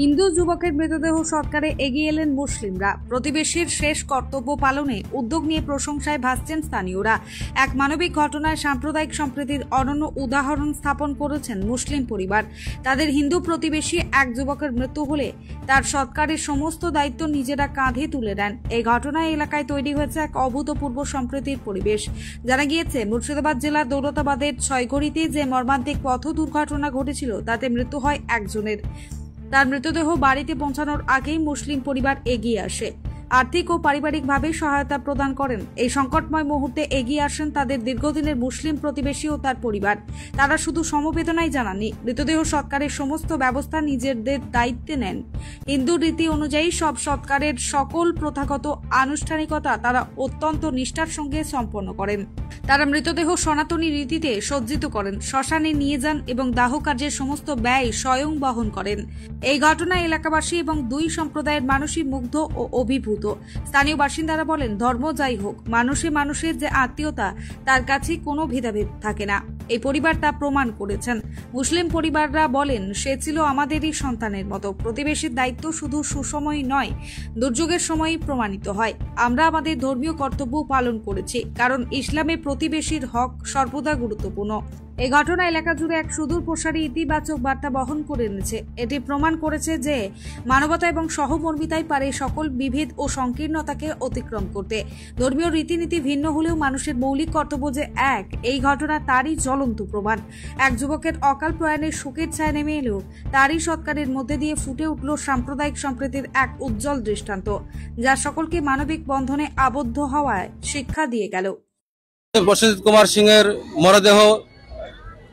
হিন্দু যুবকের মৃতদেহ সৎকারে এগিয়ে এলেন মুসলিমরা। প্রতিবেশীর শেষ কর্তব্য পালনে উদ্যোগ নিয়ে প্রশংসায় ভাসছেন স্থানীয়রা। এক মানবিক ঘটনায় সাম্প্রদায়িক সম্প্রীতির অনন্য উদাহরণ স্থাপন করেছেন মুসলিম পরিবার। তাদের হিন্দু প্রতিবেশী এক যুবকের মৃত্যু হলে তার সৎকারের সমস্ত দায়িত্ব নিজেরা কাঁধে তুলে নেন। এই ঘটনায় এলাকায় তৈরি হয়েছে এক অভূতপূর্ব সম্প্রীতির পরিবেশ। জানা গিয়েছে, মুর্শিদাবাদ জেলার দৌলতাবাদের ছয়ঘড়িতে যে মর্মান্তিক পথ দুর্ঘটনা ঘটেছিল তাতে মৃত্যু হয় একজনের। তার মৃতদেহ বাড়িতে পৌঁছানোর আগেই মুসলিম পরিবার এগিয়ে আসে, আর্থিক ও পারিবারিকভাবে সহায়তা প্রদান করেন। এই সংকটময় মুহূর্তে এগিয়ে আসেন তাদের দীর্ঘদিনের মুসলিম প্রতিবেশী ও তার পরিবার। তারা শুধু সমবেদনাই জানাননি, মৃতদেহ সৎকারের সমস্ত ব্যবস্থা নিজেদের দায়িত্বে নেন। হিন্দু রীতি অনুযায়ী সব সৎকারের সকল প্রথাগত আনুষ্ঠানিকতা তারা অত্যন্ত নিষ্ঠার সঙ্গে সম্পন্ন করেন। তারা মৃতদেহ সনাতনী রীতিতে সজ্জিত করেন, শ্মশানে নিয়ে যান এবং দাহ কার্যের সমস্ত ব্যয় স্বয়ং বহন করেন। এই ঘটনায় এলাকাবাসী এবং দুই সম্প্রদায়ের মানুষই মুগ্ধ ও অভিভূত। স্থানীয় বাসিন্দারা বলেন, ধর্ম যাই হোক, মানুষের যে আত্মীয়তা তার কাছে কোনো ভেদাভেদ থাকে না। এই পরিবার তা প্রমাণ করেছেন। মুসলিম পরিবাররা বলেন, সে ছিল আমাদেরই সন্তানের মতো। প্রতিবেশীর দায়িত্ব শুধু সুসময় নয়, দুর্যোগের সময়ই প্রমাণিত হয়। আমরা আমাদের ধর্মীয় কর্তব্য পালন করেছি, কারণ ইসলামে প্রতিবেশীর হক সর্বদা গুরুত্বপূর্ণ। এই ঘটনা এলাকা জুড়ে এক সুদূর প্রসারী ইতিবাচক বার্তা বহন করে এনেছে। এটি প্রমাণ করেছে যে মানবতা এবং সহমর্মিতাই পারে সকল বিভেদ ও সংকীর্ণতাকে অতিক্রম করতে। ধর্মীয় রীতিনীতি ভিন্ন হলেও মানুষের মৌলিক কর্তব্য যে এক, এই ঘটনা তারই জ্বলন্ত প্রমাণ। এক যুবকের অকাল প্রয়াণের শোকের ছায়া নেমে এলেও তারই সৎকারের মধ্যে দিয়ে ফুটে উঠল সাম্প্রদায়িক সম্প্রীতির এক উজ্জ্বল দৃষ্টান্ত, যা সকলকে মানবিক বন্ধনে আবদ্ধ হওয়ায় শিক্ষা দিয়ে গেল। প্রসেনজিৎ কুমার সিং এর মরদেহ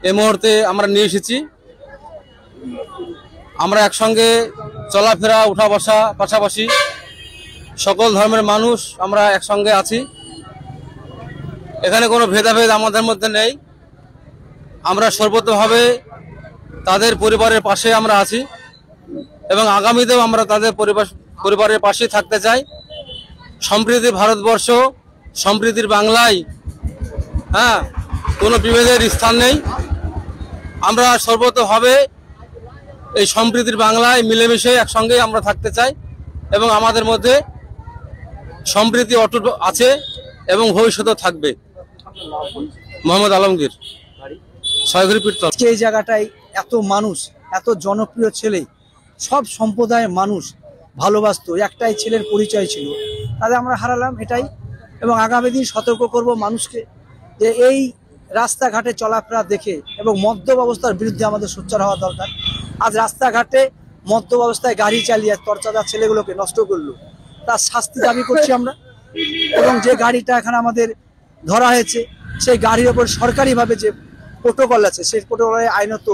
এই মুহূর্তে আমরা নিয়ে এসেছি। আমরা একসঙ্গে চলাফেরা, উঠা বসা, পাশাপাশি সকল ধর্মের মানুষ আমরা একসঙ্গে আছি। এখানে কোনো ভেদাভেদ আমাদের মধ্যে নেই। আমরা সর্বতভাবে তাদের পরিবারের পাশে আমরা আছি এবং আগামীতেও আমরা তাদের পরিবারের পাশে থাকতে চাই। সম্প্রীতি ভারতবর্ষ, সম্প্রীতির বাংলায় কোনো বিভেদের স্থান নেই। আমরা সর্বতভাবে এই সম্প্রীতির বাংলায় মিলেমিশে একসঙ্গে আমরা থাকতে চাই এবং আমাদের মধ্যে সম্প্রীতি অটুট আছে এবং ভবিষ্যতেও থাকবে। মোহাম্মদ আলমগীর, ছয়ঘড়ি পীরতলা। এই জায়গাটায় এত মানুষ, এত জনপ্রিয় ছেলে, সব সম্প্রদায়ের মানুষ ভালোবাসতো, একটাই ছেলের পরিচয় ছিল, তাহলে আমরা হারালাম এটাই। এবং আগামী দিন সতর্ক করব মানুষকে যে এই রাস্তাঘাটে চলাফেরা দেখে এবং মদ্যপ অবস্থার বিরুদ্ধে আমাদের সোচ্চার হওয়া দরকার। আজ রাস্তাঘাটে মদ্যপ অবস্থায় গাড়ি চালিয়ে তরচাদার ছেলেগুলোকে নষ্ট করলো, তার শাস্তি দাবি করছি আমরা। এবং যে গাড়িটা এখানে আমাদের ধরা হয়েছে, সেই গাড়ির ওপর সরকারিভাবে যে প্রোটোকল আছে, সেই প্রোটোকলে আইনত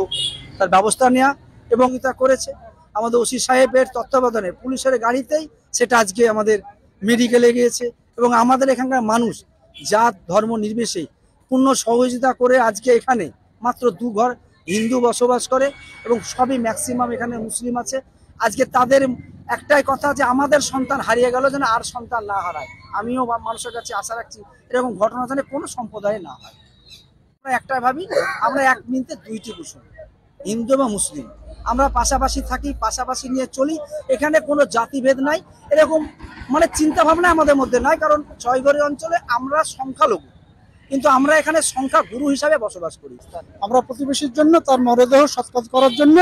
তার ব্যবস্থা নেওয়া এবং এটা করেছে আমাদের ওসি সাহেবের তত্ত্বাবধানে পুলিশের গাড়িতেই সেটা আজকে আমাদের মেডিকেলে গিয়েছে। এবং আমাদের এখানকার মানুষ জাত ধর্ম নির্বিশেষে পূর্ণ সহযোগিতা করে আজকে এখানে মাত্র 2 ঘর হিন্দু বসবাস করে এবং সবই ম্যাক্সিমাম এখানে মুসলিম আছে। আজকে তাদের একটাই কথা যে আমাদের সন্তান হারিয়ে গেল, যেন আর সন্তান না হারায়। আমিও মানুষের কাছে আশা রাখছি এরকম ঘটনা যেন কোনো সম্প্রদায়ে না হয়। আমরা একটাই ভাবি, আমরা এক মিনিটে দুইটি কুসুম, হিন্দু এবং মুসলিম আমরা পাশাপাশি থাকি, পাশাপাশি নিয়ে চলি। এখানে কোনো জাতিভেদ নাই, এরকম চিন্তা ভাবনা আমাদের মধ্যে নাই। কারণ ছয়ঘড়ি অঞ্চলে আমরা সংখ্যালঘু, কিন্তু আমরা এখানে সংখ্যা গুরু হিসাবে বসবাস করি। আমরা প্রতিবেশীর জন্য, তার মরদেহ সৎকার করার জন্য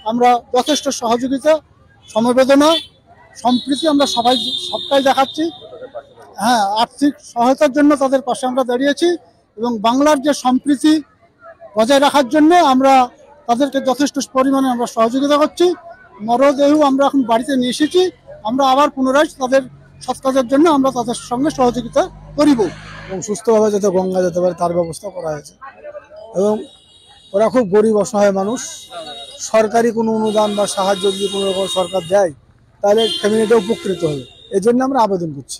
আমরা যথেষ্ট সহযোগিতা, সমবেদনা, সম্প্রীতি আমরা সবটাই দেখাচ্ছি। আর্থিক সহায়তার জন্য তাদের পাশে আমরা দাঁড়িয়েছি এবং বাংলার যে সম্প্রীতি বজায় রাখার জন্য আমরা তাদেরকে যথেষ্ট পরিমাণে আমরা সহযোগিতা করছি। মরদেহ আমরা এখন বাড়িতে নিয়ে এসেছি, আমরা আবার পুনরায় তাদের সৎকারের জন্য আমরা তাদের সঙ্গে সহযোগিতা করিব এবং সুস্থভাবে যাতে গঙ্গা যেতে পারে তার ব্যবস্থা করা হয়েছে। এবং ওরা খুব গরিব অসহায় মানুষ, সরকারি কোনো অনুদান বা সাহায্য যদি কোনো রকম সরকার দেয় তাহলে ফ্যামিলিটা উপকৃত হবে, এই জন্য আমরা আবেদন করছি।